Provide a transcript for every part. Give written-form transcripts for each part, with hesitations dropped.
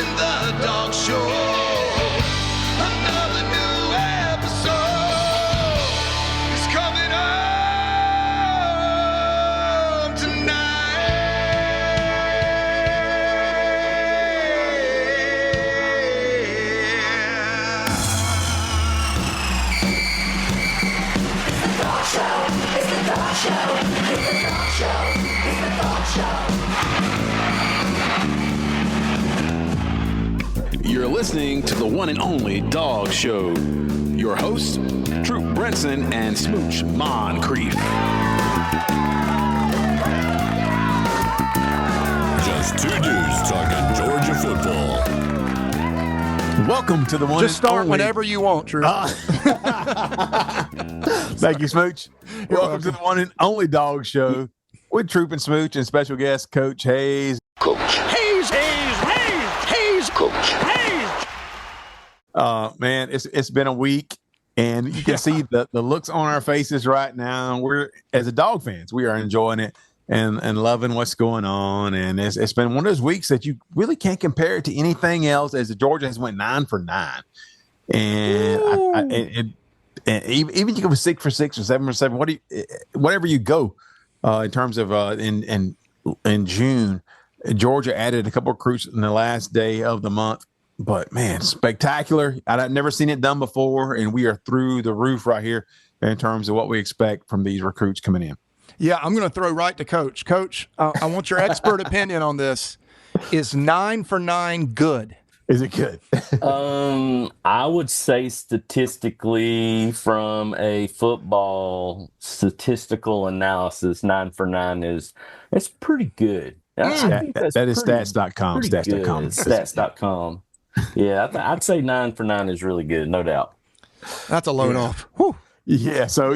watching the dog show. Another new episode is coming up tonight. It's the dog show. It's the dog show. It's the dog show. It's the dog show. You're listening to the one and only Dog Show. Your hosts, Troop Brenson and Smooch Moncrief. Just two dudes talking Georgia football. Welcome to the one Just start and only. whenever you want, Drew. Thank you, Smooch. Welcome to the one and only Dog Show with Troop and Smooch and special guest Coach Hayes. Coach. Hayes, Hayes, Hayes, Hayes, Coach. Hayes. Man, it's been a week, and you can see the looks on our faces right now. We're, as a dog fans, we are enjoying it and loving what's going on. And it's been one of those weeks that you really can't compare it to anything else, as the Georgia has went 9 for 9. And even you go 6 for 6 or 7 for 7, whatever you go in terms of in June, Georgia added a couple of recruits in the last day of the month. But man, spectacular! I've never seen it done before, and we are through the roof right here in terms of what we expect from these recruits coming in. Yeah, I'm going to throw right to Coach. Coach, I want your expert opinion on this. Is 9 for 9 good? Is it good? I would say statistically, from a football statistical analysis, 9 for 9 it's pretty good. I think that is pretty- stats.com. pretty good. Stats.com. Yeah, I'd say 9 for 9 is really good, no doubt. That's a load off. Whew. Yeah, so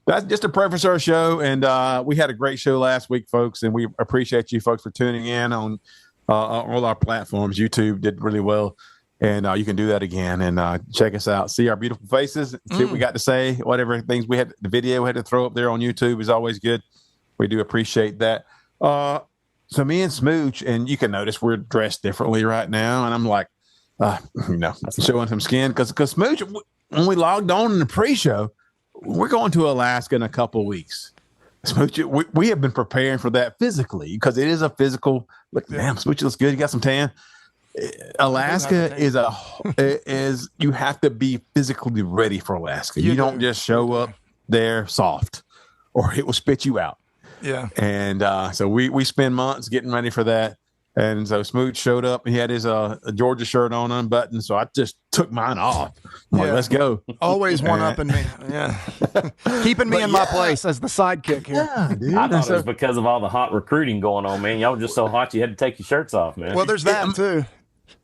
that's just a preface our show, and we had a great show last week, folks, and we appreciate you folks for tuning in on all our platforms. YouTube did really well, and you can do that again and check us out, see our beautiful faces, see what we got to say, whatever things we had. The video we had to throw up there on YouTube is always good. We do appreciate that. So me and Smooch, and you can notice we're dressed differently right now, and I'm like, showing some skin because Smooch, when we logged on in the pre-show, we're going to Alaska in a couple of weeks. Smooch, we have been preparing for that physically because it is a physical look. Damn, Smooch looks good. You got some tan. Alaska is you have to be physically ready for Alaska. You don't just show up there soft, or it will spit you out. Yeah. And so we spend months getting ready for that. And so Smooch showed up. He had his Georgia shirt on unbuttoned. So I just took mine off. I'm like, let's go. Always one-upping me. Yeah. Keeping me in my place as the sidekick here. Yeah, dude. I thought it was because of all the hot recruiting going on, man. Y'all were just so hot you had to take your shirts off, man. Well, there's that, too.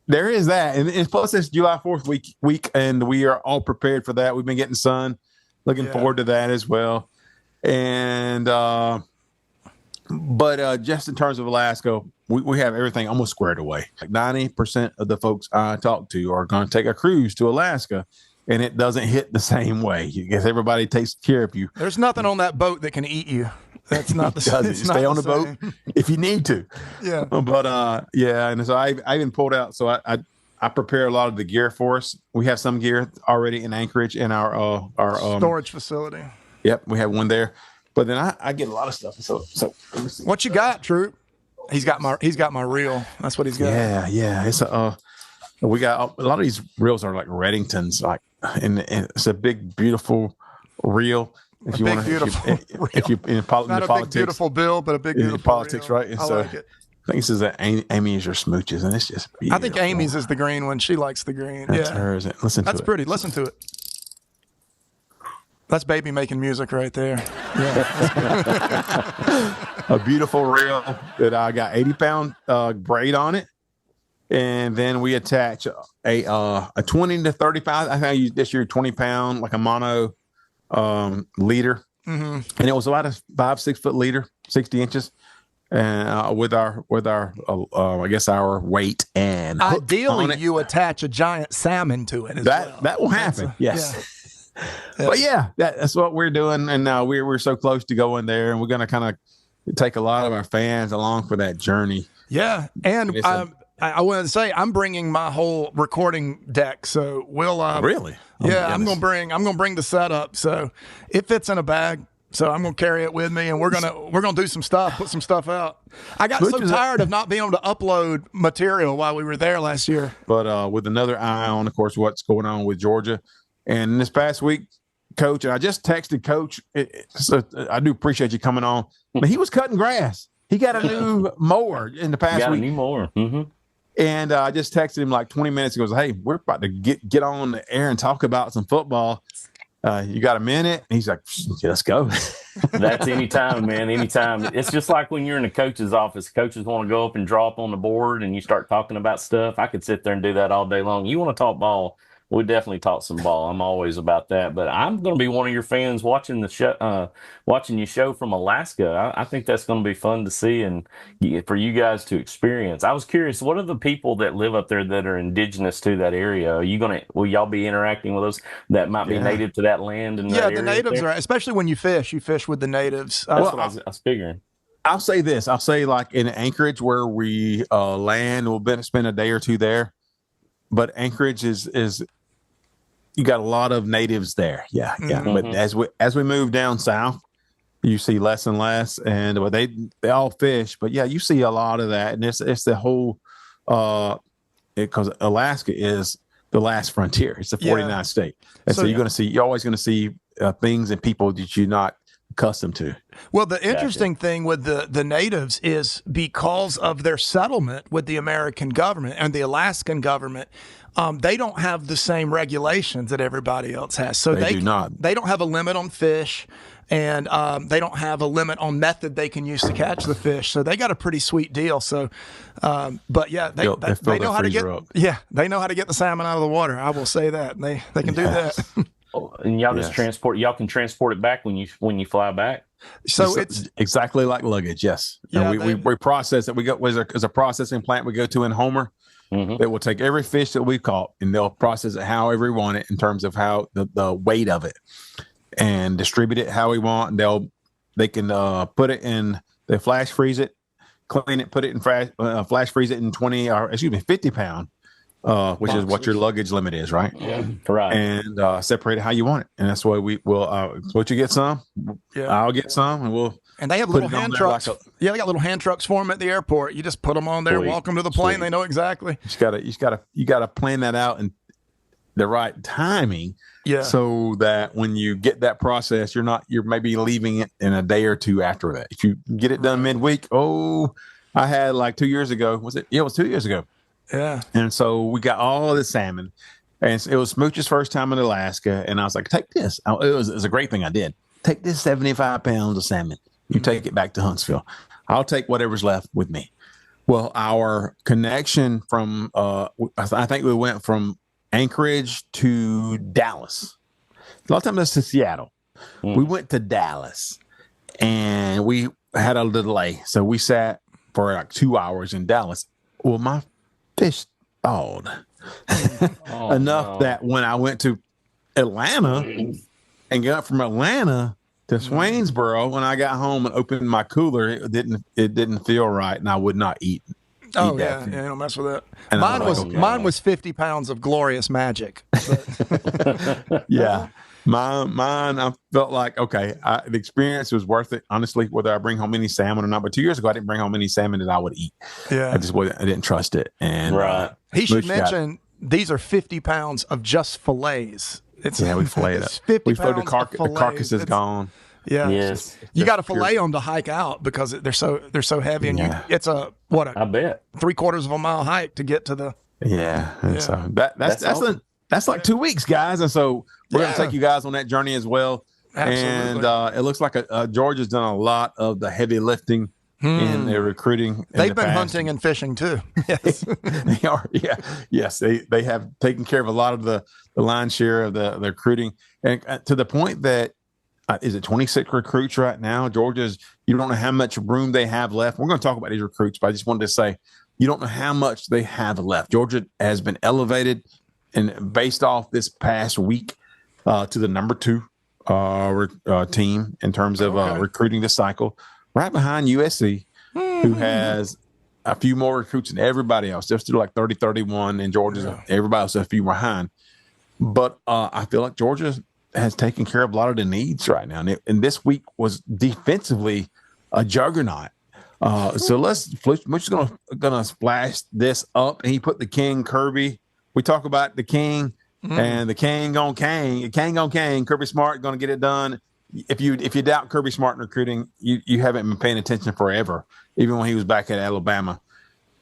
There is that. And plus, it's July 4th week, and we are all prepared for that. We've been getting sun. Looking forward to that as well. And But just in terms of Alaska, we have everything almost squared away. Like 90% of the folks I talk to are going to take a cruise to Alaska, and it doesn't hit the same way. You guess everybody takes care of you. There's nothing on that boat that can eat you. That's not the same. Stay on the boat if you need to. Yeah. But and so I even pulled out. So I prepare a lot of the gear for us. We have some gear already in Anchorage in our storage facility. Yep, we have one there. But then I get a lot of stuff. So let me see. What you got, Troop? He's got my reel. That's what he's got. Yeah. It's we got a lot of these reels are like Reddingtons, like, and it's a big beautiful reel. If you want to, if you in not a politics, big beautiful bill, but a big beautiful politics, reel. right? And I so like it. I think this is Amy's or Smooch's, and it's just beautiful. I think Amy's is the green one. She likes the green. That's hers. Listen to it. That's pretty. Listen to it. That's baby making music right there. Yeah. A beautiful reel that I got 80-pound braid on it. And then we attach a 20 to 35. I think I used this year 20-pound, like a mono leader. Mm-hmm. And it was about a 5-6 foot leader, 60 inches. And with our I guess our weight and hook ideally on it. you attach a giant salmon to it. That will happen. Yes. Yeah. But that's what we're doing, and we're so close to going there, and we're going to kind of take a lot of our fans along for that journey. Yeah, and I wanted to say I'm bringing my whole recording deck, so we'll Really? Oh, yeah, my I'm goodness. gonna bring the setup, so it fits in a bag. So I'm gonna carry it with me, and we're gonna do some stuff, put some stuff out. I got so tired of not being able to upload material while we were there last year. But with another eye on, of course, what's going on with Georgia, and this past week, Coach, and I just texted Coach. So I do appreciate you coming on. But he was cutting grass. He got a new mower in the past Got a week. new mower. Mm-hmm. And I just texted him like 20 minutes ago. Hey, we're about to get on the air and talk about some football. You got a minute? And he's like, let's go. That's anytime, man. Anytime. It's just like when you're in the coach's office. Coaches want to go up and draw up on the board and you start talking about stuff. I could sit there and do that all day long. You want to talk ball? We definitely talk some ball. I'm always about that. But I'm going to be one of your fans watching the show, watching your show from Alaska. I think that's going to be fun to see and for you guys to experience. I was curious, what are the people that live up there that are indigenous to that area? Will y'all be interacting with those that might be native to that land? And Yeah, the natives are, especially when you fish with the natives. That's what I was figuring. I'll say this. I'll say like in Anchorage where we land, we'll spend a day or two there. But Anchorage is you got a lot of natives there. Yeah. Mm-hmm. But as we move down south, you see less and less, and they all fish. But yeah, you see a lot of that, and it's the whole because Alaska is the last frontier. It's the 49th state, and so you're always going to see things and people that you're not accustomed to. Well, the interesting thing with the natives is because of their settlement with the American government and the Alaskan government, they don't have the same regulations that everybody else has. So they do not. They don't have a limit on fish, and they don't have a limit on method they can use to catch the fish. So they got a pretty sweet deal. So, but yeah, they know how to get they know how to get the salmon out of the water. I will say that they can do that. And y'all just y'all can transport it back when you fly back. So it's exactly like luggage. Yes. Yeah, and we process it. There's a processing plant we go to in Homer. Mm-hmm. That will take every fish that we caught and they'll process it however we want it in terms of how the weight of it and distribute it how we want. And they can put it in, they flash freeze it, clean it, put it in flash freeze it in 50 pound, which is what your luggage limit is, right? Yeah, right. And separate it how you want it. And that's why we will, what you get some, I'll get some, and they have little hand trucks. They got little hand trucks for them at the airport. You just put them on there, walk them to the plane. They know exactly. You gotta plan that out in the right timing. Yeah. So that when you get that process, you're maybe leaving it in a day or two after that. If you get it done midweek, I had like 2 years ago. Was it? Yeah, it was 2 years ago. Yeah. And so we got all of the salmon, and it was Smooch's first time in Alaska. And I was like, take this. It was a great thing I did. Take this 75 pounds of salmon. You take it back to Huntsville. I'll take whatever's left with me. Well, our connection from, I think we went from Anchorage to Dallas. A lot of times that's to Seattle. We went to Dallas and we had a delay. So we sat for like 2 hours in Dallas. Well, my fish thawed enough that when I went to Atlanta and got from Atlanta to Swainsboro, when I got home and opened my cooler, it didn't feel right, and I would not eat. Oh yeah, you don't mess with that. And Mine was 50 pounds of glorious magic. Yeah, mine. I felt like the experience was worth it. Honestly, whether I bring home any salmon or not. But 2 years ago, I didn't bring home any salmon that I would eat. Yeah, I didn't trust it. And he should mention these are 50 pounds of just fillets. We fillet it up. 50 we pounds the carcass is gone. Yeah. Yes. You got to fillet them to hike out because they're so heavy, and it's I bet 3/4 of a mile hike to get to the. Yeah. And so that's awesome. That's like 2 weeks, guys, and so we're going to take you guys on that journey as well. Absolutely. And it looks like Georgia's done a lot of the heavy lifting in their recruiting. They've been hunting and fishing too. Yes, they are. Yeah, yes, they have taken care of a lot of the lion's share of the recruiting, and to the point that is it 26 recruits right now? Georgia's. You don't know how much room they have left. We're going to talk about these recruits, but I just wanted to say you don't know how much they have left. Georgia has been elevated and based off this past week to the number 2 team in terms of recruiting this cycle, right behind USC, who has a few more recruits than everybody else. They're still like 30, 31, and Georgia's everybody else a few behind. But I feel like Georgia has taken care of a lot of the needs right now. And this week was defensively a juggernaut. So we're just gonna splash this up. And he put the king Kirby. We talk about the king and the king on King. King on King. Kirby Smart gonna get it done. If you doubt Kirby Smart in recruiting, you haven't been paying attention forever, even when he was back at Alabama.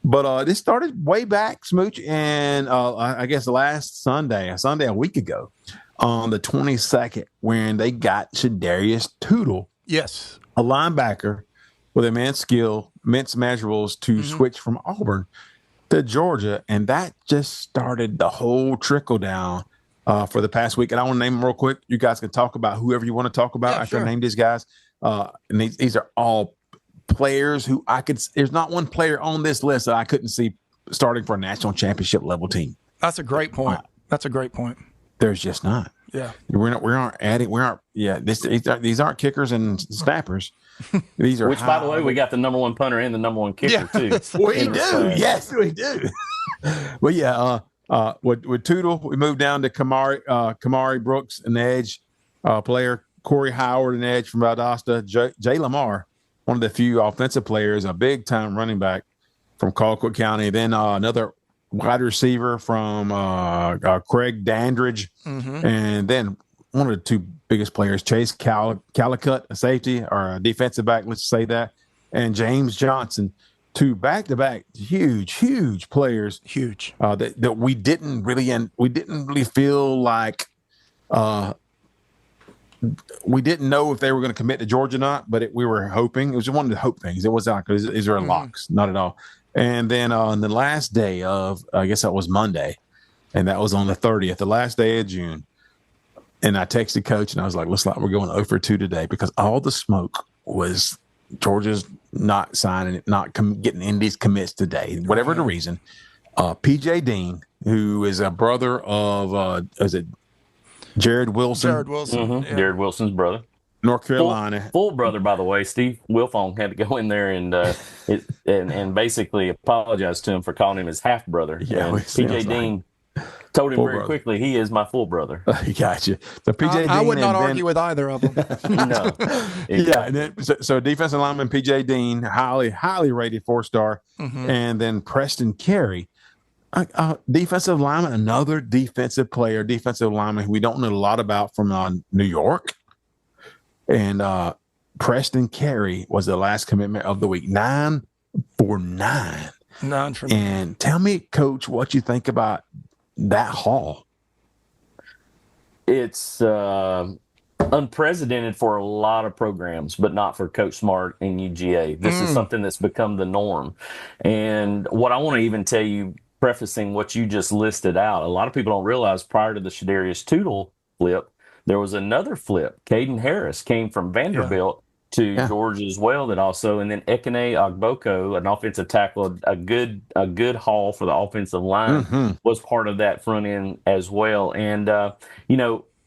But this started way back, Smooch, and I guess last Sunday a week ago, on the 22nd, when they got Shadarius Toodle, yes, a linebacker with immense skill, immense measurables to switch from Auburn to Georgia, and that just started the whole trickle down for the past week. And I want to name them real quick. You guys can talk about whoever you want to talk about after I name these guys. And these are all players who there's not one player on this list that I couldn't see starting for a national championship level team. That's a great point. There's just not. Yeah. These aren't kickers and snappers. These are by the way, we got the number one punter and the number one kicker too. We do. Yes, we do. Well, yeah, with Toodle, we moved down to Khamari Brooks, an edge player, Corey Howard, an edge from Valdosta, Jay Lamar, one of the few offensive players, a big-time running back from Colquitt County. Then another wide receiver from Craig Dandridge. And then one of the two biggest players, Chace Calicut, a safety or a defensive back, let's say that, and James Johnson, two back-to-back huge players. Huge. That we didn't really feel like we didn't know if they were going to commit to Georgia or not, but we were hoping. It was one of the hope things. It was not because these are locks, not at all. And then on the last day of, I guess that was Monday, and that was on the 30th, the last day of June. And I texted Coach, and I was like, looks like we're going 0 for 2 today, because all the smoke was Georgia's not signing it, not getting in these commits today, whatever the reason. PJ Dean, who is a brother of, is it Jared Wilson? Jared Wilson. Yeah. Jared Wilson's brother. North Carolina. Full brother, by the way. Steve Wilfong had to go in there and basically apologize to him for calling him his half brother. Yeah, PJ Dean told him very quickly, he is my full brother. Gotcha. So PJ Dean, I would not argue with either of them. No. Yeah, and then, so defensive lineman PJ Dean, highly rated 4-star, and then Preston Carey, defensive lineman, another defensive lineman who we don't know a lot about from New York. And Preston Carey was the last commitment of the week. 9 for 9. 9 for 9. And tell me, Coach, what you think about that haul. It's unprecedented for a lot of programs, but not for Coach Smart and UGA. This is something that's become the norm. And what I want to even tell you, prefacing what you just listed out, a lot of people don't realize prior to the Shadarius Toodle flip, there was another flip. Caden Harris came from Vanderbilt to Georgia as well. That also, and then Ekene Ogboko, an offensive tackle, a good haul for the offensive line, was part of that front end as well. And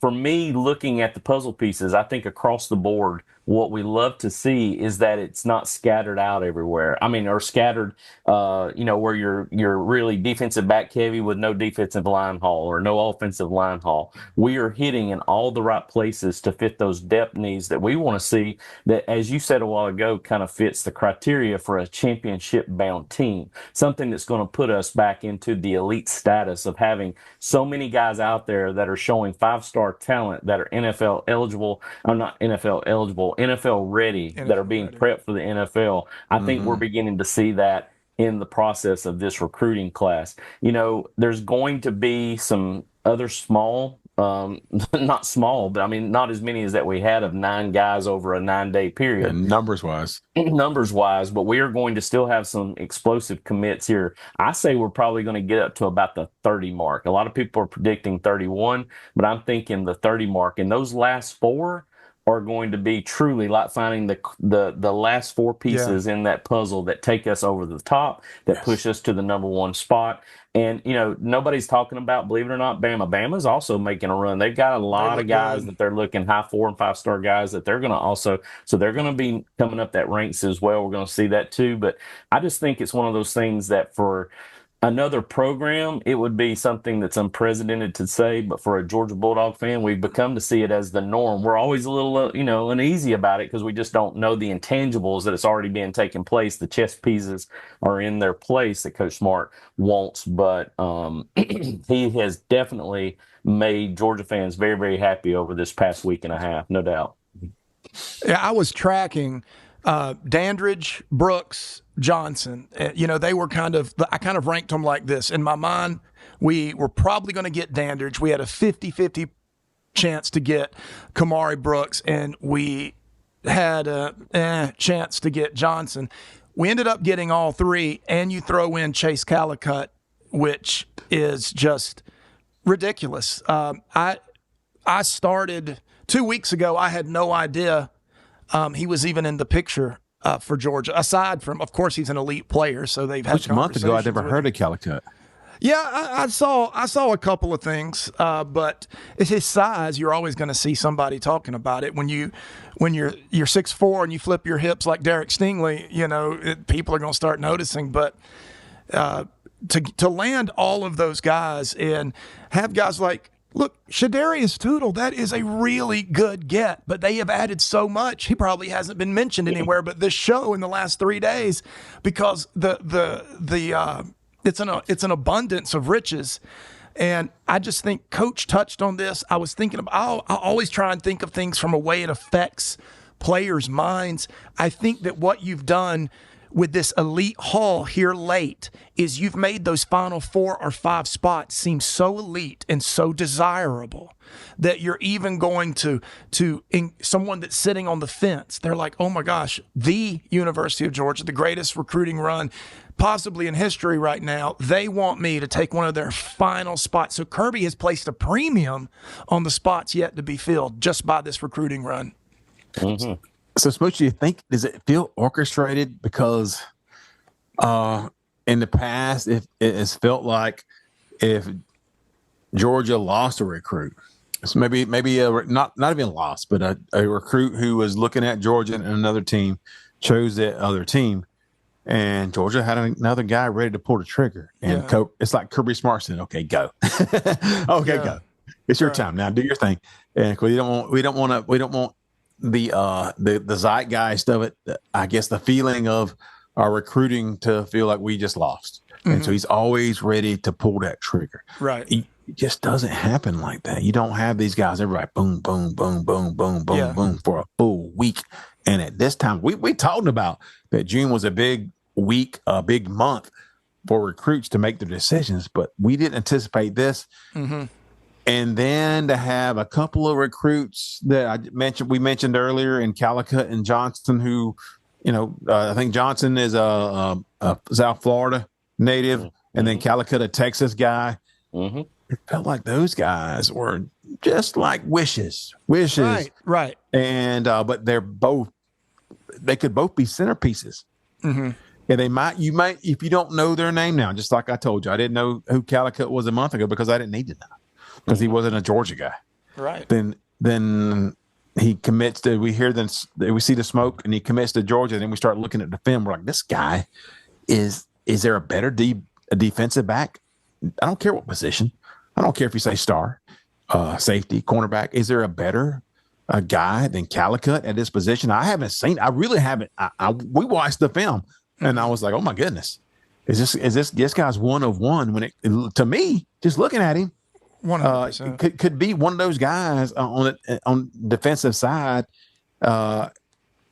for me, looking at the puzzle pieces, I think across the board, what we love to see is that it's not scattered out everywhere. I mean, or scattered, where you're really defensive back heavy with no defensive line haul or no offensive line haul. We are hitting in all the right places to fit those depth needs that we want to see that, as you said a while ago, kind of fits the criteria for a championship-bound team, something that's going to put us back into the elite status of having so many guys out there that are showing 5-star talent that are NFL eligible, or not NFL eligible, NFL ready, that are being prepped for the NFL. I think we're beginning to see that in the process of this recruiting class. There's going to be some other small, not small, but I mean, not as many as that we had of 9 guys over a 9-day period. And numbers wise, but we are going to still have some explosive commits here. I say we're probably going to get up to about the 30 mark. A lot of people are predicting 31, but I'm thinking the 30 mark. And those last 4, are going to be truly like finding the last four pieces in that puzzle that take us over the top, that push us to the number one spot. And, nobody's talking about, believe it or not, Bama. Bama's also making a run. They've got a lot of guys that they're looking, high 4 and 5 star guys that they're going to also, so they're going to be coming up that ranks as well. We're going to see that too. But I just think it's one of those things that for another program, it would be something that's unprecedented to say, but for a Georgia Bulldog fan, we've become to see it as the norm. We're always a little, uneasy about it because we just don't know the intangibles that it's already been taking place. The chess pieces are in their place that Coach Smart wants, but he has definitely made Georgia fans very, very happy over this past week and a half, no doubt. Yeah, I was tracking Dandridge, Brooks, Johnson. They were I kind of ranked them like this. In my mind, we were probably going to get Dandridge. We had a 50-50 chance to get Khamari, Brooks, and we had a chance to get Johnson. We ended up getting all three, and you throw in Chace Calicut, which is just ridiculous. I started 2 weeks ago. I had no idea he was even in the picture for Georgia. Aside from, of course, he's an elite player, so they've had. Which month ago I never heard of Calicut. Yeah, I saw a couple of things, but it's his size. You're always going to see somebody talking about it when you're 6'4" and you flip your hips like Derek Stingley. People are going to start noticing. But to land all of those guys and have guys like, look, Shadarius Toodle, that is a really good get, but they have added so much. He probably hasn't been mentioned anywhere but this show in the last 3 days because it's an abundance of riches. And I just think Coach touched on this. I was thinking about, I always try and think of things from a way it affects players' minds. I think that what you've done with this elite haul here late is you've made those final 4 or 5 spots seem so elite and so desirable that you're even going to someone that's sitting on the fence. They're like, oh my gosh, the University of Georgia, the greatest recruiting run possibly in history right now. They want me to take one of their final spots. So Kirby has placed a premium on the spots yet to be filled just by this recruiting run. Mm-hmm. So, Smooch, do you think, does it feel orchestrated? Because in the past, it's felt like if Georgia lost a recruit, so maybe not even lost, but a recruit who was looking at Georgia and another team chose that other team, and Georgia had another guy ready to pull the trigger, and it's like Kirby Smart said, "Okay, go, go. It's your time now. Do your thing." And we don't want the zeitgeist of it, I guess the feeling of our recruiting to feel like we just lost. Mm-hmm. And so he's always ready to pull that trigger. Right. It just doesn't happen like that. You don't have these guys, everybody boom, boom, boom, boom, boom, boom, boom for a full week. And at this time, we talked about that June was a big week, a big month for recruits to make their decisions, but we didn't anticipate this. Mm-hmm. And then to have a couple of recruits that we mentioned earlier in Calicut and Johnson, who, I think Johnson is a South Florida native, mm-hmm. and then Calicut, a Texas guy. Mm-hmm. It felt like those guys were just like wishes. Right. And but they could both be centerpieces. Mm-hmm. And you might, if you don't know their name now, just like I told you, I didn't know who Calicut was a month ago because I didn't need to know. Because he wasn't a Georgia guy, right? Then he commits to. We see the smoke, and he commits to Georgia. And then we start looking at the film. We're like, this guy is there a better defensive back? I don't care what position. I don't care if you say star, safety, cornerback. Is there a better guy than Calicut at this position? I haven't seen. I really haven't. We watched the film, and I was like, oh my goodness, is this guy's one of one? When to me, just looking at him. 100%. Could be one of those guys on defensive side, and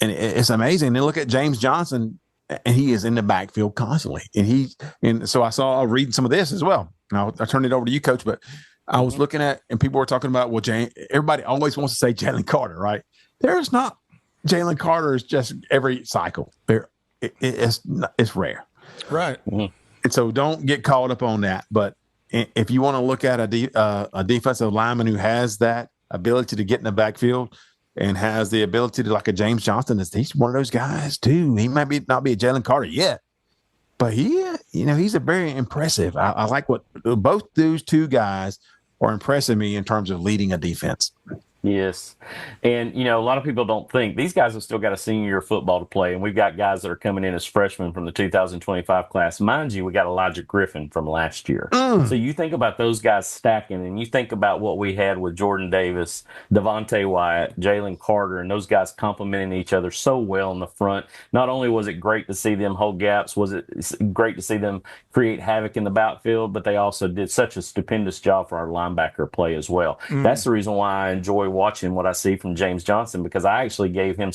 it's amazing. And look at James Johnson, and he is in the backfield constantly. And so I'll read some of this as well. Now I'll turn it over to you, Coach. But I was looking at, and people were talking about, everybody always wants to say Jalen Carter, right? There's not Jalen Carter is just every cycle. It's rare, right? Mm-hmm. And so don't get caught up on that, but. If you want to look at a defensive lineman who has that ability to get in the backfield and has the ability to, like a James Johnson, he's one of those guys too. He might not be a Jalen Carter yet, but he's a very impressive. I like what both those two guys are impressing me in terms of leading a defense. Yes. And, a lot of people don't think these guys have still got a senior year of football to play. And we've got guys that are coming in as freshmen from the 2025 class. Mind you, we got Elijah Griffin from last year. So you think about those guys stacking, and you think about what we had with Jordan Davis, Devontae Wyatt, Jalen Carter, and those guys complementing each other so well in the front. Not only was it great to see them hold gaps, was it great to see them create havoc in the backfield, but they also did such a stupendous job for our linebacker play as well. That's the reason why I enjoy watching what I see from James Johnson, because I actually gave him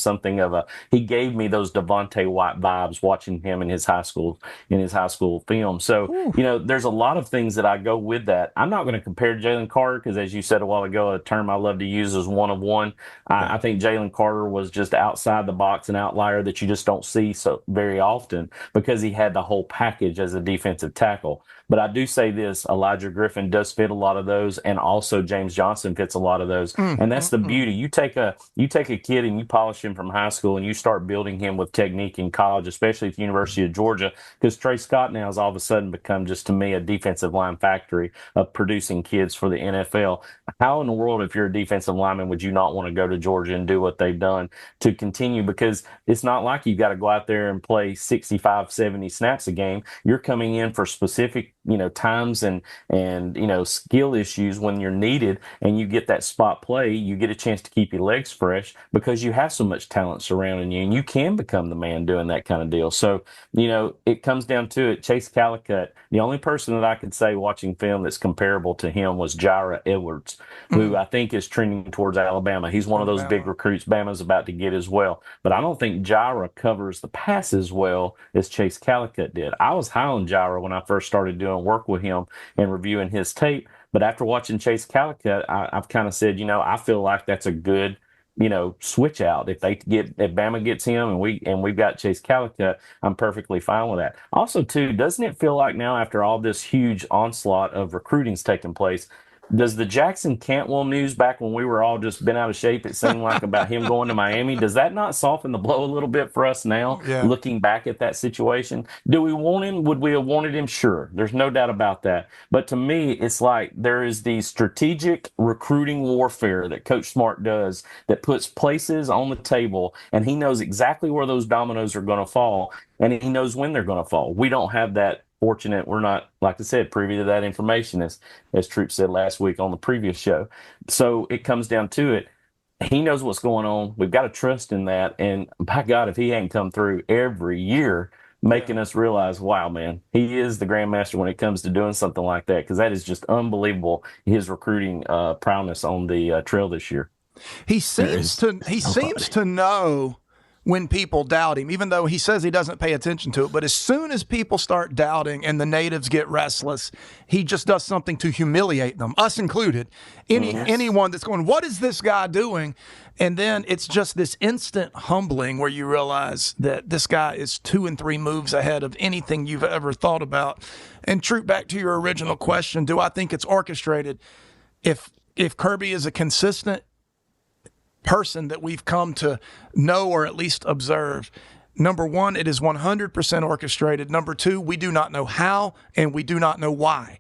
he gave me those Devontae White vibes watching him in his high school film. So, there's a lot of things that I go with that. I'm not going to compare Jalen Carter because, as you said a while ago, a term I love to use is one of one. I think Jalen Carter was just outside the box, an outlier that you just don't see so very often because he had the whole package as a defensive tackle. But I do say this, Elijah Griffin does fit a lot of those, and also James Johnson fits a lot of those. And that's the beauty. You take a kid and you polish him from high school and you start building him with technique in college, especially at the University of Georgia, because Trey Scott now has all of a sudden become, just to me, a defensive line factory of producing kids for the NFL. How in the world, if you're a defensive lineman, would you not want to go to Georgia and do what they've done to continue? Because it's not like you've got to go out there and play 65, 70 snaps a game. You're coming in for specific times and skill issues when you're needed, and you get that spot play. You get a chance to keep your legs fresh because you have so much talent surrounding you, and you can become the man doing that kind of deal. So, it comes down to it. Chace Calicut, the only person that I could say watching film that's comparable to him was Jaira Edwards, who I think is trending towards Alabama. He's one of those big recruits Bama's about to get as well. But I don't think Jaira covers the pass as well as Chace Calicut did. I was high on Jaira when I first started doing work with him and reviewing his tape. But after watching Chace Calicut, I've kind of said, I feel like that's a good, switch out. If Bama gets him and we've got Chace Calicut, I'm perfectly fine with that. Also, too, doesn't it feel like now, after all this huge onslaught of recruiting's taking place, does the Jackson Cantwell news back when we were all just been out of shape, it seemed like, about him going to Miami, does that not soften the blow a little bit for us now, looking back at that situation? Do we want him? Would we have wanted him? Sure. There's no doubt about that. But to me, it's like there is the strategic recruiting warfare that Coach Smart does that puts places on the table, and he knows exactly where those dominoes are going to fall, and he knows when they're going to fall. We don't have that. Fortunate we're not, like I said, privy to that information, as Troop said last week on the previous show. So it comes down to it. He knows what's going on. We've got to trust in that. And by God, if he hadn't come through every year making us realize, wow, man, he is the grandmaster when it comes to doing something like that, because that is just unbelievable, his recruiting prowess on the trail this year. He seems to know when people doubt him, even though he says he doesn't pay attention to it. But as soon as people start doubting and the natives get restless, he just does something to humiliate them, us included. Anyone that's going, what is this guy doing? And then it's just this instant humbling where you realize that this guy is 2 and 3 moves ahead of anything you've ever thought about. And Troop, back to your original question, do I think it's orchestrated? If Kirby is a consistent person that we've come to know or at least observe, number one, it is 100% orchestrated. Number two, we do not know how and we do not know why.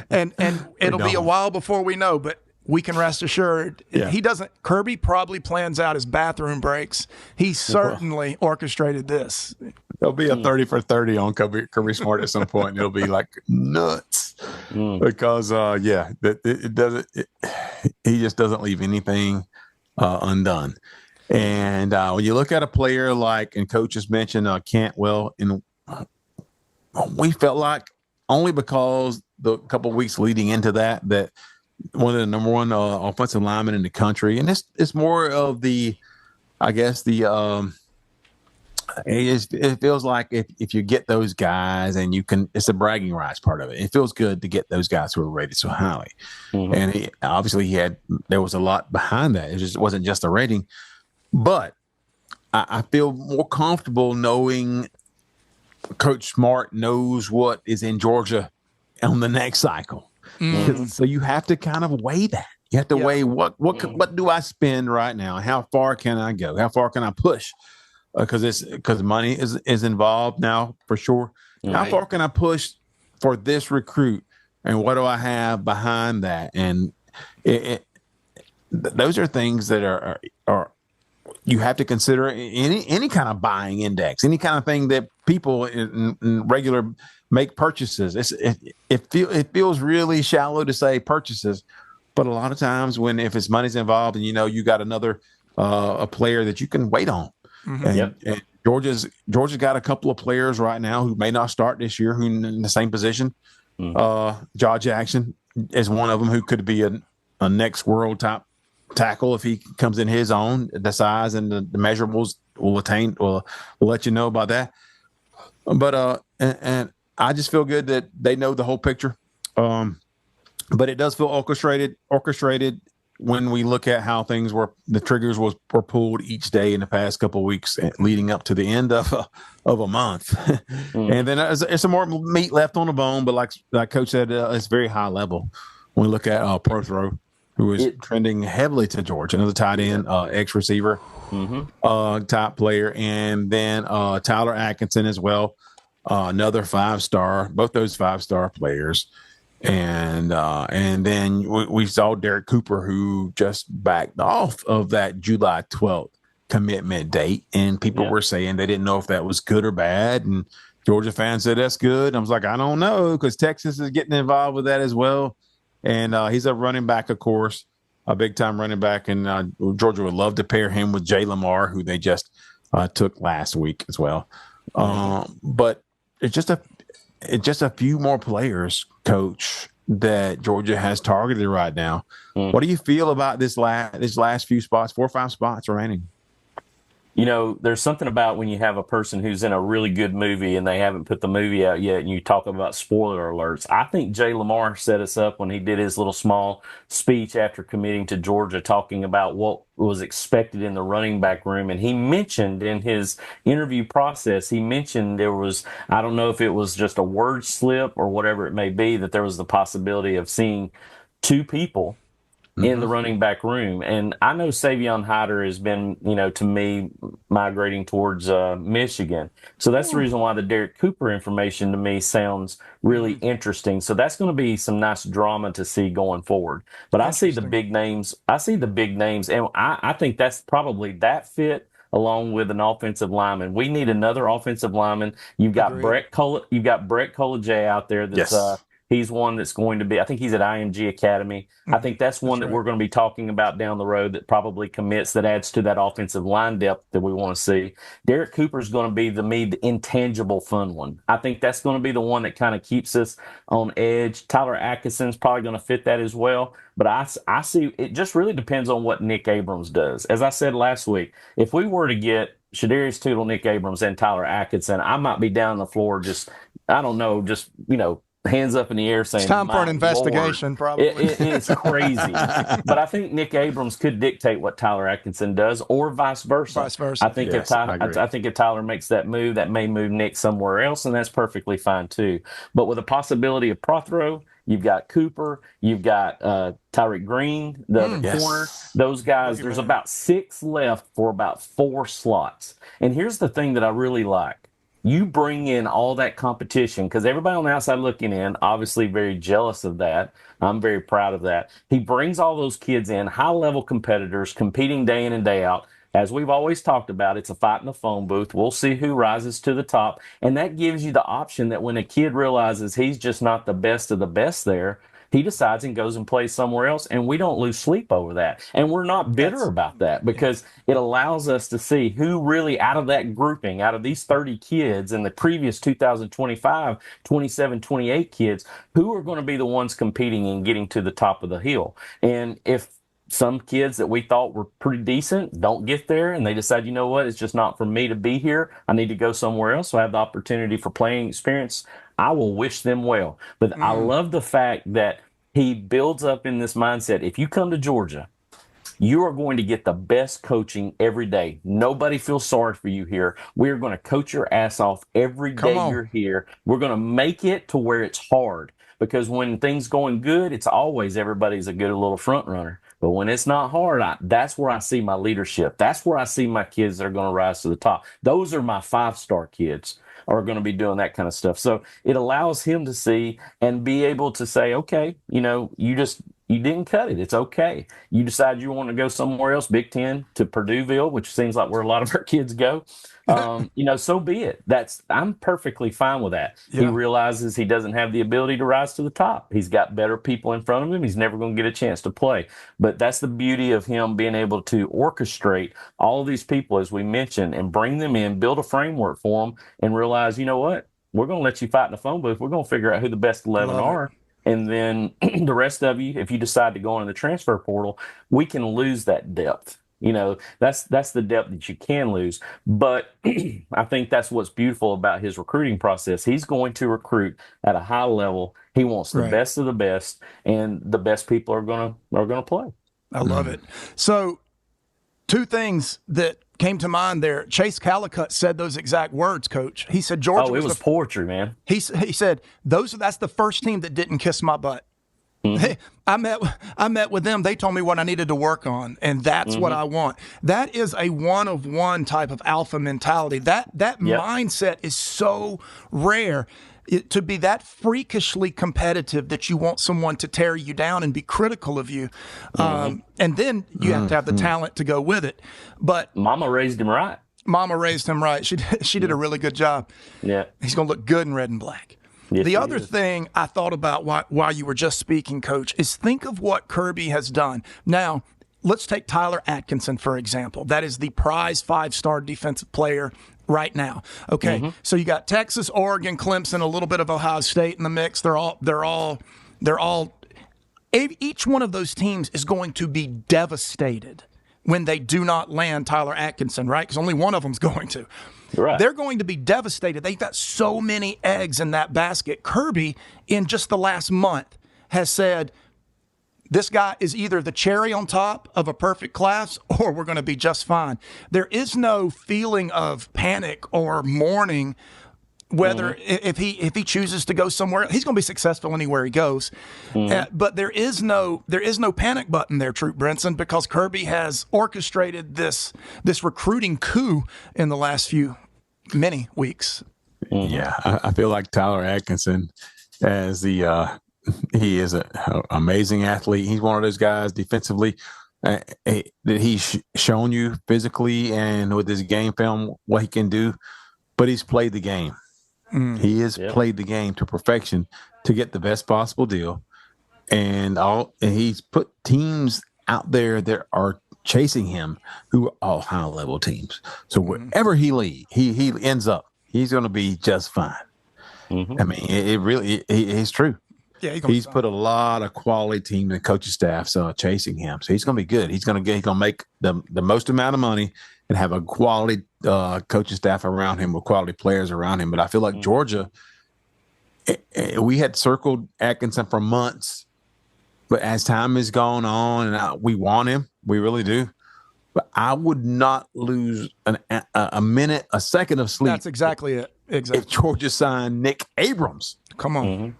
and it'll be a while before we know, but we can rest assured he doesn't. Kirby probably plans out his bathroom breaks. He certainly orchestrated this. There'll be a 30 for 30 on Kirby Smart at some point, and it'll be like nuts because he just doesn't leave anything undone. And when you look at a player like, and coaches mentioned Cantwell, and we felt like only because the couple of weeks leading into that one of the number one offensive linemen in the country, and it's more of the, I guess it feels like if you get those guys and you can, it's a bragging rights part of it. It feels good to get those guys who are rated so highly. And there was a lot behind that. It wasn't just a rating, but I feel more comfortable knowing Coach Smart knows what is in Georgia on the next cycle. So you have to kind of weigh that. You have to weigh what do I spend right now? How far can I go? How far can I push? Because money is involved now for sure. Right. How far can I push for this recruit, and what do I have behind that? And those are things that are you have to consider any kind of buying index, any kind of thing that people in regular make purchases. It feels really shallow to say purchases, but a lot of times if it's money's involved and you got another a player that you can wait on. Mm-hmm. And Georgia's got a couple of players right now who may not start this year, who in the same position. Mm-hmm. Jaw Jackson is one of them who could be a next world top tackle if he comes in his own. The size and the measurables will let you know about that. But and I just feel good that they know the whole picture. But it does feel orchestrated when we look at how things the triggers were pulled each day in the past couple of weeks leading up to the end of a month. And then it's some more meat left on the bone, but like Coach said, it's very high level. When we look at Prothro, who is trending heavily to Georgia, another tight end, ex-receiver, top player, and then Tyler Atkinson as well, another 5-star, both those 5-star players. And then we saw Derek Cooper, who just backed off of that July 12th commitment date. And people were saying they didn't know if that was good or bad. And Georgia fans said that's good. And I was like, I don't know, because Texas is getting involved with that as well. And he's a running back, of course, a big-time running back. And Georgia would love to pair him with Lamar, who they just took last week as well. But it's just a few more players, Coach, that Georgia has targeted right now. What do you feel about this last few spots, 4 or 5 spots remaining? There's something about when you have a person who's in a really good movie and they haven't put the movie out yet, and you talk about spoiler alerts. I think Lamar set us up when he did his little small speech after committing to Georgia, talking about what was expected in the running back room. And he mentioned in his interview process, there was, I don't know if it was just a word slip or whatever it may be, that there was the possibility of seeing 2 people in the running back room. And I know Savion Hyder has been, to me, migrating towards Michigan. So that's the reason why the Derek Cooper information to me sounds really interesting. So that's going to be some nice drama to see going forward. But I see the big names. And I think that's probably that fit along with an offensive lineman. We need another offensive lineman. You've got Brett Colajay out there that's he's one that's going to be, I think he's at IMG Academy. I think that's one that we're going to be talking about down the road that probably commits, that adds to that offensive line depth that we want to see. Derek Cooper is going to be the intangible fun one. I think that's going to be the one that kind of keeps us on edge. Tyler Atkinson's probably going to fit that as well. But I see it just really depends on what Nick Abrams does. As I said last week, if we were to get Shadarius, Toodle, Nick Abrams, and Tyler Atkinson, I might be down on the floor hands up in the air saying, it's time for an investigation, probably. It's crazy. But I think Nick Abrams could dictate what Tyler Atkinson does, or vice versa. I think if Tyler makes that move, that may move Nick somewhere else, and that's perfectly fine too. But with the possibility of Prothro, you've got Cooper, you've got Tyreek Green, the other corner. Those guys, there's about 6 left for about 4 slots. And here's the thing that I really like. You bring in all that competition, because everybody on the outside looking in, obviously very jealous of that. I'm very proud of that. He brings all those kids in, high-level competitors, competing day in and day out. As we've always talked about, it's a fight in the phone booth. We'll see who rises to the top. And that gives you the option that when a kid realizes he's just not the best of the best there, he decides and goes and plays somewhere else, and we don't lose sleep over that. And we're not bitter about that, because it allows us to see who really, out of that grouping, out of these 30 kids and the previous 2025, 27, 28 kids, who are going to be the ones competing and getting to the top of the hill. And if some kids that we thought were pretty decent don't get there, and they decide, you know what, it's just not for me to be here, I need to go somewhere else, so I have the opportunity for playing experience, I will wish them well. But I love the fact that he builds up in this mindset. If you come to Georgia, you are going to get the best coaching every day. Nobody feels sorry for you here. We're going to coach your ass off every day you're here. We're going to make it to where it's hard. Because when things going good, it's always everybody's a good little front runner. But when it's not hard, that's where I see my leadership. That's where I see my kids that are going to rise to the top. Those are my 5-star kids are going to be doing that kind of stuff. So it allows him to see and be able to say, okay, you didn't cut it. It's okay. You decide you want to go somewhere else, Big Ten to Purdueville, which seems like where a lot of our kids go. So be it. I'm perfectly fine with that. Yeah. He realizes he doesn't have the ability to rise to the top. He's got better people in front of him. He's never going to get a chance to play. But that's the beauty of him being able to orchestrate all of these people, as we mentioned, and bring them in, build a framework for them, and realize, you know what? We're going to let you fight in the phone booth. We're going to figure out who the best 11 are. And then the rest of you, if you decide to go into the transfer portal, we can lose that depth. That's the depth that you can lose. But I think that's what's beautiful about his recruiting process. He's going to recruit at a high level. He wants the best of the best, and the best people are gonna play. I love it. So, two things that came to mind there. Chace Calicut said those exact words, Coach. He said Georgia was poetry, man. He said that's the first team that didn't kiss my butt. Mm-hmm. Hey, I met with them. They told me what I needed to work on, and that's what I want. That is a one-of-one type of alpha mentality. That mindset is so rare. To be that freakishly competitive that you want someone to tear you down and be critical of you. And then you have to have the talent to go with it. But Mama raised him right. She did a really good job. Yeah. He's going to look good in red and black. Yes, the other thing I thought about while you were just speaking, Coach, is think of what Kirby has done. Now, let's take Tyler Atkinson, for example. That is the prize 5-star defensive player right now. Okay, so you got Texas, Oregon, Clemson, a little bit of Ohio State in the mix. They're all. Each one of those teams is going to be devastated when they do not land Tyler Atkinson, right? Because only one of them's going to. Right. They're going to be devastated. They've got so many eggs in that basket. Kirby, in just the last month, has said, this guy is either the cherry on top of a perfect class or we're going to be just fine. There is no feeling of panic or mourning whether if he chooses to go somewhere. He's going to be successful anywhere he goes. But there is no panic button there, Troop Brinson, because Kirby has orchestrated this recruiting coup in the last many weeks. Yeah, I feel like Tyler Atkinson as he is an amazing athlete. He's one of those guys defensively that he's shown you physically and with his game film what he can do, but he's played the game. He has played the game to perfection to get the best possible deal, and he's put teams out there that are chasing him who are all high level teams. So wherever he ends up, he's going to be just fine. I mean, it's true. Yeah, he's put a lot of quality teams and coaching staffs chasing him, so he's going to be good. He's going to make the most amount of money and have a quality coaching staff around him with quality players around him. But I feel like Georgia, we had circled Atkinson for months, but as time has gone on, and we want him, we really do. But I would not lose a minute, a second of sleep. That's exactly it. Exactly. If Georgia signed Nick Abrams, come on,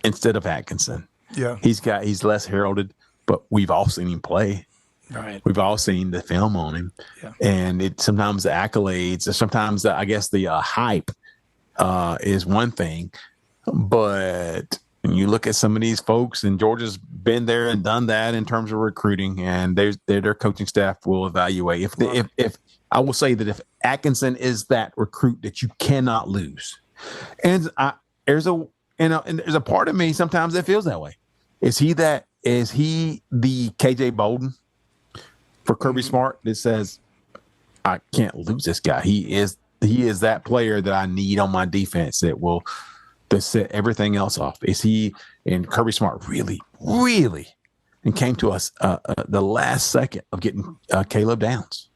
instead of Atkinson. Yeah, he's less heralded, but we've all seen him play. Right. We've all seen the film on him, and sometimes the accolades, sometimes I guess the hype is one thing, but when you look at some of these folks, and Georgia's been there and done that in terms of recruiting, and their coaching staff will evaluate. If I will say that if Atkinson is that recruit that you cannot lose, and there's a part of me sometimes that feels that way. Is he the KJ Bolden for Kirby Smart that says, I can't lose this guy. He is that player that I need on my defense that will set everything else off. Is he? And Kirby Smart really and came to us the last second of getting Caleb Downs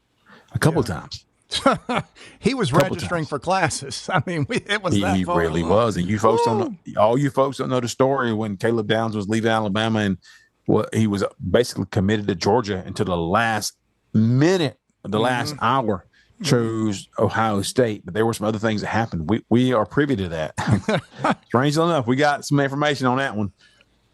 a couple of times. He was registering for classes. I mean, it was that he far really along. was. And you folks all you folks don't know the story when Caleb Downs was leaving Alabama, and he was basically committed to Georgia until the last minute, the last hour, chose Ohio State. But there were some other things that happened. We are privy to that. Strangely enough, we got some information on that one.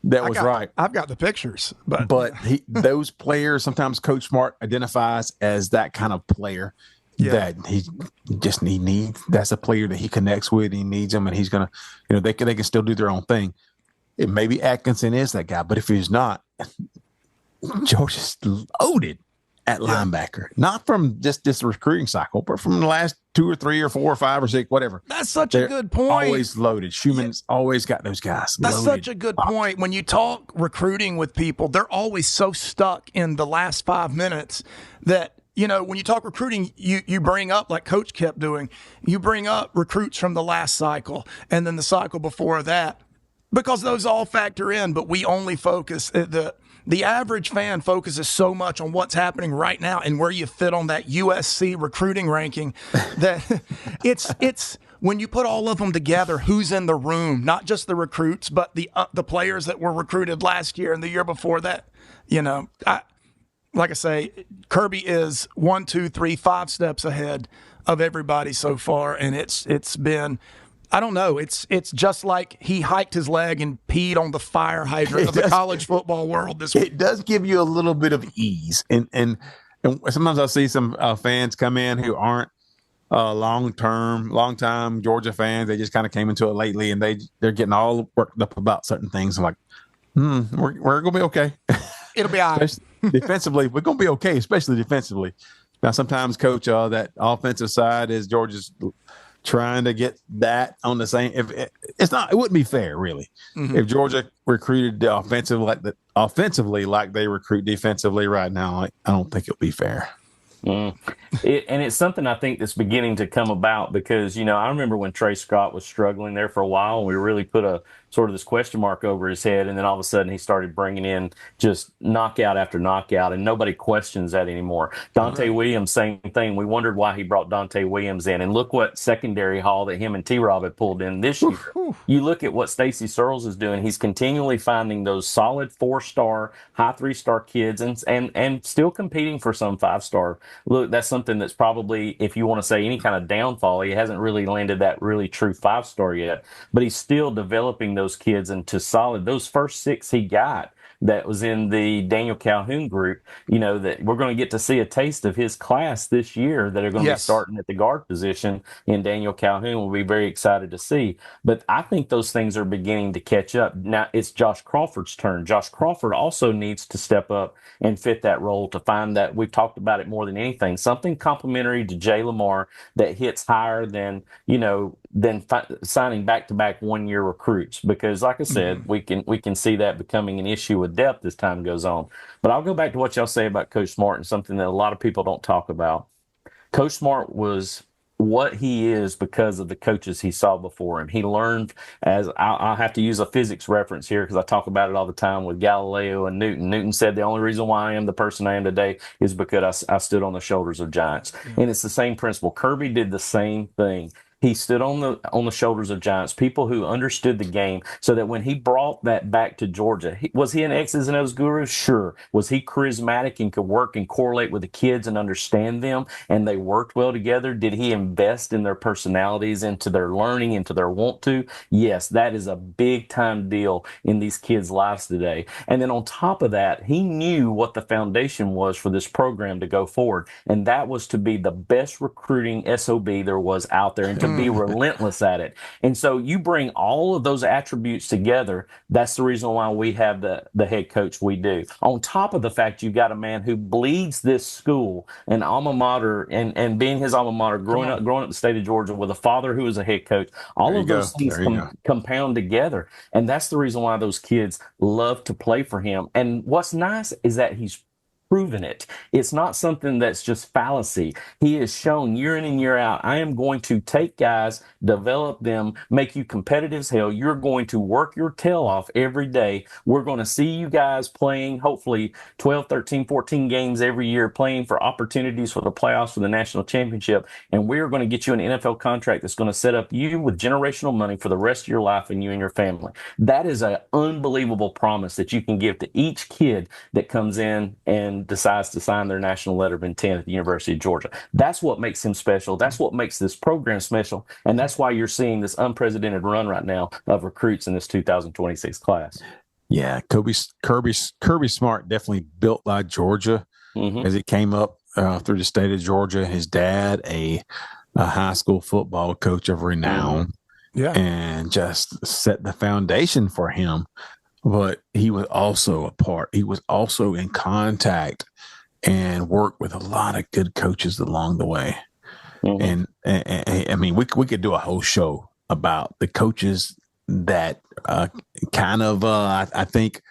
That was right. I've got the pictures, but those players, sometimes Coach Smart identifies as that kind of player that he needs. That's a player that he connects with. He needs them, and he's gonna, they can still do their own thing. Maybe Atkinson is that guy, but if he's not, Georgia's loaded at linebacker, not from just this recruiting cycle, but from the last 2 or 3 or 4 or 5 or 6, whatever. That's such a good point. Always loaded. Schumann's always got those guys. That's loaded. Such a good point. When you talk recruiting with people, they're always so stuck in the last 5 minutes that, when you talk recruiting, you bring up, like Coach kept doing, you bring up recruits from the last cycle and then the cycle before that, because those all factor in, but we only focus the average fan focuses so much on what's happening right now and where you fit on that USC recruiting ranking that it's when you put all of them together, who's in the room, not just the recruits, but the players that were recruited last year and the year before that. Like I say, Kirby is 1, 2, 3, 5 steps ahead of everybody so far, and it's been. I don't know. It's just like he hiked his leg and peed on the fire hydrant of the college football world this week. It does give you a little bit of ease. And sometimes I see some fans come in who aren't long time Georgia fans. They just kind of came into it lately, and they're getting all worked up about certain things. I'm like, we're going to be okay. It'll be all right. Defensively, we're going to be okay, especially defensively. Now, sometimes, Coach, that offensive side is Georgia's trying to get that on the same. It wouldn't be fair, really, if Georgia recruited the offensively like they recruit defensively right now. I don't think it'll be fair. And it's something I think that's beginning to come about because, I remember when Trey Scott was struggling there for a while, and we really put a sort of this question mark over his head. And then all of a sudden he started bringing in just knockout after knockout, and nobody questions that anymore. Dante Williams, same thing. We wondered why he brought Dante Williams in, and look what secondary haul that him and T-Rob had pulled in this year. You look at what Stacey Searles is doing. He's continually finding those solid 4-star, high 3-star kids and still competing for some 5-star. Look, that's something that's probably, if you want to say any kind of downfall, he hasn't really landed that really true 5-star yet, but he's still developing those kids into solid. Those first 6 he got that was in the Daniel Calhoun group, that we're going to get to see a taste of his class this year that are going to be starting at the guard position in Daniel Calhoun. We'll be very excited to see. But I think those things are beginning to catch up. Now it's Josh Crawford's turn. Josh Crawford also needs to step up and fit that role to find that, we've talked about it more than anything, something complementary to Jay Lamar that hits higher than, signing back-to-back 1-year recruits. Because like I said, we can see that becoming an issue with depth as time goes on. But I'll go back to what y'all say about Coach Smart and something that a lot of people don't talk about. Coach Smart was what he is because of the coaches he saw before him. He learned, as I'll have to use a physics reference here because I talk about it all the time with Galileo and Newton. Newton said the only reason why I am the person I am today is because I stood on the shoulders of giants. And it's the same principle. Kirby did the same thing. He stood on the shoulders of giants, people who understood the game, so that when he brought that back to Georgia, was he an X's and O's guru? Sure. Was he charismatic and could work and correlate with the kids and understand them, and they worked well together? Did he invest in their personalities, into their learning, into their want to? Yes, that is a big-time deal in these kids' lives today. And then on top of that, he knew what the foundation was for this program to go forward, and that was to be the best recruiting SOB there was out there and to be relentless at it. And so you bring all of those attributes together. That's the reason why we have the head coach we do. On top of the fact you got a man who bleeds this school, an alma mater, and being his alma mater, growing up in the state of Georgia with a father who was a head coach, all of those things compound together. And that's the reason why those kids love to play for him. And what's nice is that he's proven it. It's not something that's just fallacy. He has shown year in and year out, I am going to take guys, develop them, make you competitive as hell. You're going to work your tail off every day. We're going to see you guys playing, hopefully 12, 13, 14 games every year, playing for opportunities for the playoffs, for the national championship. And we're going to get you an NFL contract that's going to set up you with generational money for the rest of your life and you and your family. That is an unbelievable promise that you can give to each kid that comes in and decides to sign their national letter of intent at the University of Georgia. That's what makes him special. That's what makes this program special. And that's why you're seeing this unprecedented run right now of recruits in this 2026 class. Yeah, Kirby Smart definitely built by Georgia as he came up through the state of Georgia. His dad, a high school football coach of renown, and just set the foundation for him. But he was also he was also in contact and worked with a lot of good coaches along the way. And I mean, we could do a whole show about the coaches that I think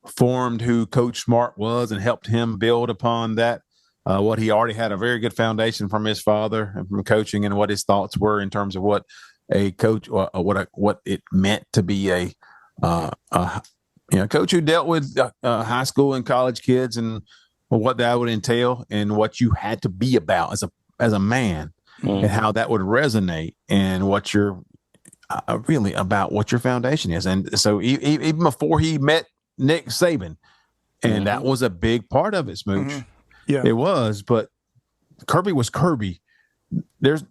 formed who Coach Smart was and helped him build upon that. What he already had a very good foundation from his father and from coaching, and what his thoughts were in terms of what a coach, what it meant to be a coach who dealt with high school and college kids, and what that would entail, and what you had to be about as a man, and how that would resonate, and what you're really about, what your foundation is. And so even before he met Nick Saban, and that was a big part of it, Smooch. Yeah, it was. But Kirby was Kirby. Nick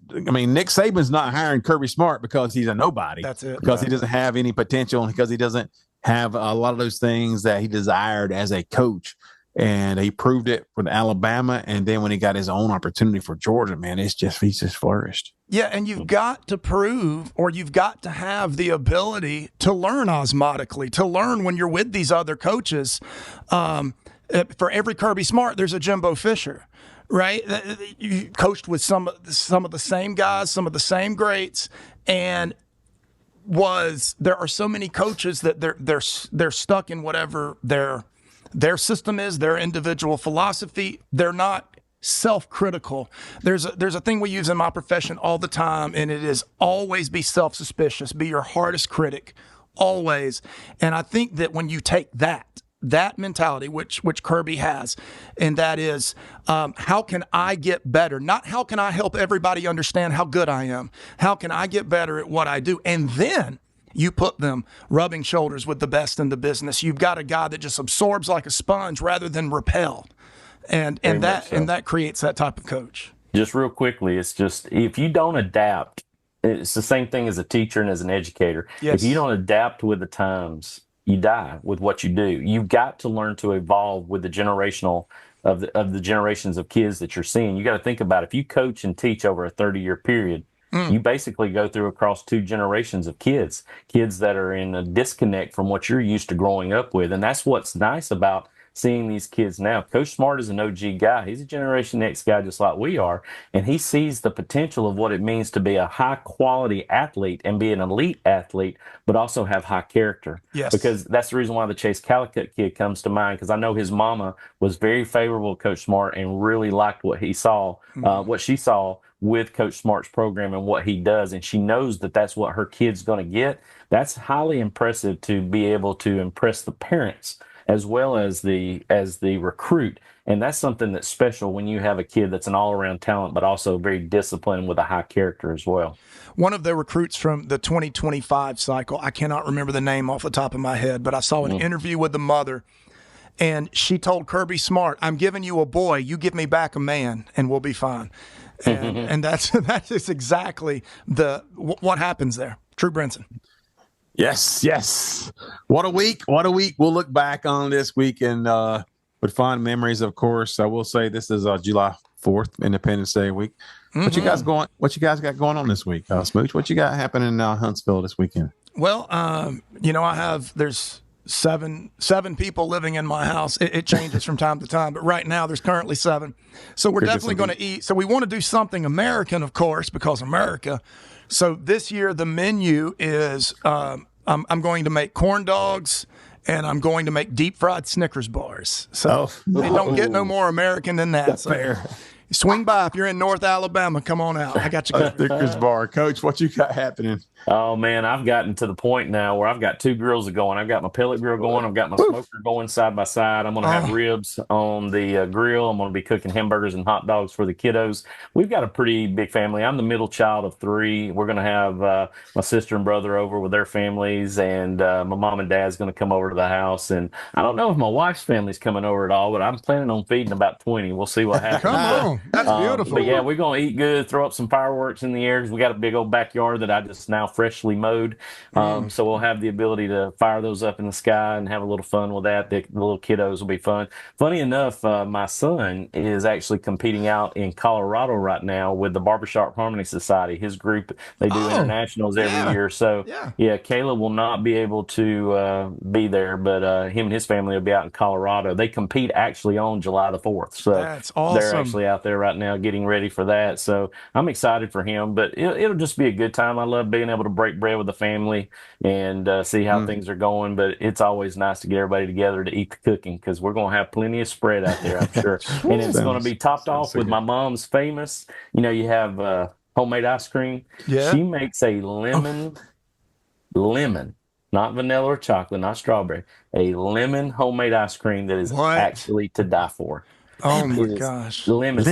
Saban's not hiring Kirby Smart because he's a nobody. That's it. Because he doesn't have any potential, because he doesn't have a lot of those things that he desired as a coach. And he proved it with Alabama. And then when he got his own opportunity for Georgia, man, he's just flourished. Yeah, and you've got to prove, or you've got to have the ability to learn osmotically, to learn when you're with these other coaches. For every Kirby Smart, there's a Jimbo Fisher, right? You coached with some of the same guys, some of the same greats, and there are so many coaches that they're stuck in whatever their system is, their individual philosophy. They're not self-critical. There's a thing we use in my profession all the time, and it is always be self-suspicious, be your hardest critic, always. And I think that when you take that mentality, which Kirby has, and that is, how can I get better? Not how can I help everybody understand how good I am? How can I get better at what I do? And then you put them rubbing shoulders with the best in the business. You've got a guy that just absorbs like a sponge rather than repel. And that creates that type of coach. Just real quickly, it's just, if you don't adapt, it's the same thing as a teacher and as an educator. Yes. If you don't adapt with the times, you die with what you do. You've got to learn to evolve with the generational of the generations of kids that you're seeing. You got to think about, if you coach and teach over a 30-year period, you basically go through across 2 generations of kids that are in a disconnect from what you're used to growing up with. And that's what's nice about seeing these kids now. Coach Smart is an OG guy. He's a Generation X guy just like we are. And he sees the potential of what it means to be a high-quality athlete and be an elite athlete, but also have high character. Yes. Because that's the reason why the Chace Calicut kid comes to mind, because I know his mama was very favorable to Coach Smart and really liked what he saw, what she saw with Coach Smart's program and what he does. And she knows that that's what her kid's going to get. That's highly impressive to be able to impress the parents as well as the recruit. And that's something that's special when you have a kid that's an all-around talent, but also very disciplined with a high character as well. One of the recruits from the 2025 cycle, I cannot remember the name off the top of my head, but I saw an interview with the mother, and she told Kirby Smart, "I'm giving you a boy, you give me back a man, and we'll be fine." And that's exactly what happens there. True Brinson. Yes. What a week. We'll look back on this week and with fond memories, of course. I will say this is July 4th, Independence Day week. What you guys got going on this week? Smooch, what you got happening in Huntsville this weekend? Well, there's seven people living in my house. It changes from time to time, but right now there's currently 7. So we're definitely going to eat. So we want to do something American, of course, because America. So this year the menu is I'm going to make corn dogs, and I'm going to make deep fried Snickers bars. So they don't get no more American than that. That's so fair. Swing by if you're in North Alabama. Come on out. I got you covered. Snickers bar. Coach, what you got happening? Oh, man, I've gotten to the point now where I've got 2 grills going. I've got my pellet grill going. I've got my smoker going side by side. I'm going to have ribs on the grill. I'm going to be cooking hamburgers and hot dogs for the kiddos. We've got a pretty big family. I'm the middle child of 3. We're going to have my sister and brother over with their families, and my mom and dad's going to come over to the house. And I don't know if my wife's family's coming over at all, but I'm planning on feeding about 20. We'll see what happens. Come on. That's beautiful. But, yeah, we're going to eat good, throw up some fireworks in the air, because we got a big old backyard that I just now freshly mowed. So we'll have the ability to fire those up in the sky and have a little fun with that. The little kiddos will be fun. Funny enough, my son is actually competing out in Colorado right now with the Barbershop Harmony Society. His group, they do internationals every year. So yeah, Caleb will not be able to be there, but him and his family will be out in Colorado. They compete actually on July the 4th. So that's awesome. They're actually out there right now getting ready for that. So I'm excited for him, but it'll just be a good time. I love being able to break bread with the family and see how things are going. But it's always nice to get everybody together to eat the cooking, because we're going to have plenty of spread out there, I'm sure. And it's going to be topped off with my mom's famous, you have homemade ice cream. Yeah. She makes a lemon, not vanilla or chocolate, not strawberry, a lemon homemade ice cream that is actually to die for. Oh my gosh. Lemon.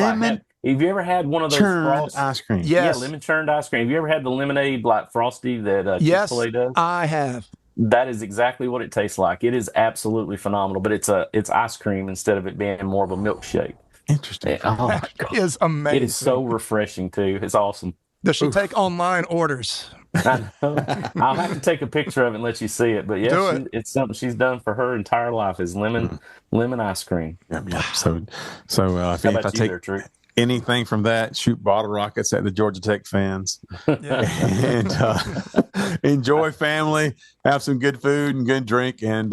Have you ever had one of those churned ice cream? Yes. Yeah, lemon churned ice cream. Have you ever had the lemonade like Frosty that Chick-fil-A does? I have. That is exactly what it tastes like. It is absolutely phenomenal, but it's ice cream instead of it being more of a milkshake. Interesting. Oh my God. It is amazing. It is so refreshing too. It's awesome. Does she take online orders? I know. I'll have to take a picture of it and let you see it. But yeah, it's something she's done for her entire life is lemon ice cream. Yeah. So if I take anything from that, shoot bottle rockets at the Georgia Tech fans. And enjoy family, have some good food and good drink, and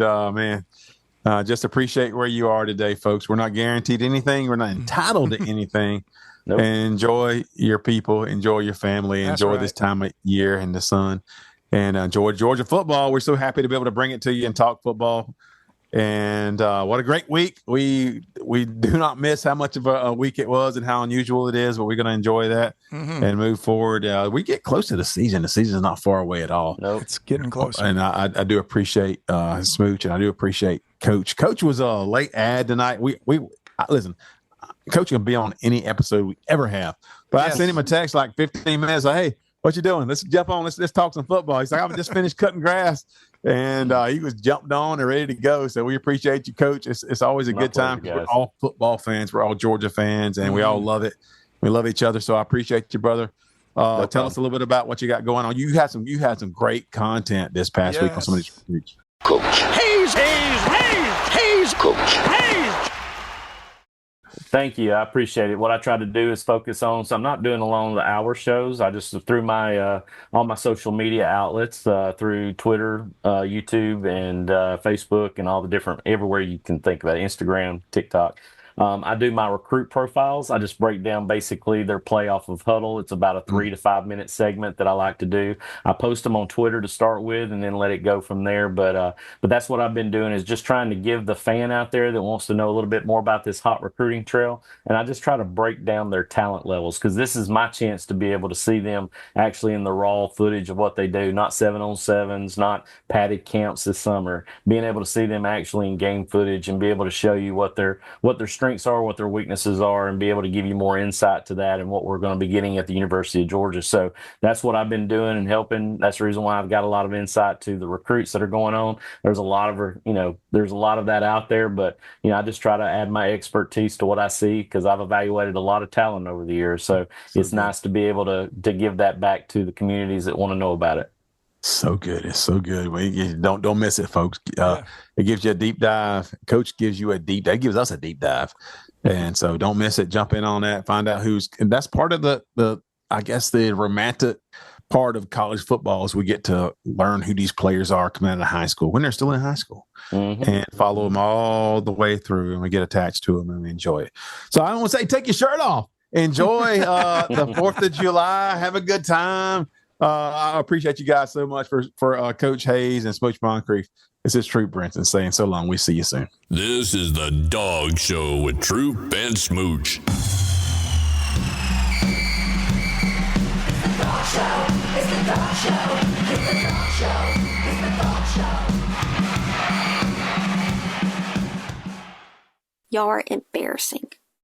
just appreciate where you are today, folks. We're not guaranteed anything. We're not entitled to anything. Nope. Enjoy your people, enjoy your family, enjoy this time of year in the sun, and enjoy Georgia football. We're so happy to be able to bring it to you and talk football. And what a great week. We do not miss how much of a week it was and how unusual it is, but we're going to enjoy that and move forward. We get close to the season. The season is not far away at all. Nope. It's getting closer. And I do appreciate Smooch, and I do appreciate Coach. Coach was a late ad tonight. Listen, Coach can be on any episode we ever have. But I sent him a text like 15 minutes like, hey, what you doing? Let's jump on. Let's talk some football. He's like, I've just finished cutting grass. And he was jumped on and ready to go. So we appreciate you, Coach. It's always a good time. We're all football fans. We're all Georgia fans, and we all love it. We love each other. So I appreciate you, brother. Tell us a little bit about what you got going on. You had some great content this past week on some of these recruits. Coach Hayes, Coach Hayes. Thank you. I appreciate it. What I try to do is focus on, so I'm not doing along the hour shows. I just, through my, all my social media outlets, through Twitter, YouTube, and Facebook, and all the different, everywhere you can think about it, Instagram, TikTok. I do my recruit profiles. I just break down basically their play off of Huddle. It's about a 3 to 5 minute segment that I like to do. I post them on Twitter to start with and then let it go from there. But that's what I've been doing, is just trying to give the fan out there that wants to know a little bit more about this hot recruiting trail. And I just try to break down their talent levels, because this is my chance to be able to see them actually in the raw footage of what they do, not 7-on-7s, not padded camps this summer, being able to see them actually in game footage and be able to show you what their strengths are, what their weaknesses are, and be able to give you more insight to that and what we're going to be getting at the University of Georgia. So that's what I've been doing and helping. That's the reason why I've got a lot of insight to the recruits that are going on. There's a lot of that out there, but I just try to add my expertise to what I see, because I've evaluated a lot of talent over the years. So it's nice to be able to give that back to the communities that want to know about it. So good. It's so good. Don't miss it, folks. It gives you a deep dive. Coach gives you a deep dive. Gives us a deep dive. And so don't miss it. Jump in on that. Find out and that's part of the romantic part of college football, is we get to learn who these players are coming out of high school when they're still in high school, and follow them all the way through, and we get attached to them and we enjoy it. So I don't want to say take your shirt off. Enjoy the 4th of July. Have a good time. I appreciate you guys so much for Coach Hayes and Smooch Moncrief. This is Troop Brenton saying so long. We see you soon. This is the Dog Show with Troop and Smooch. Y'all are embarrassing.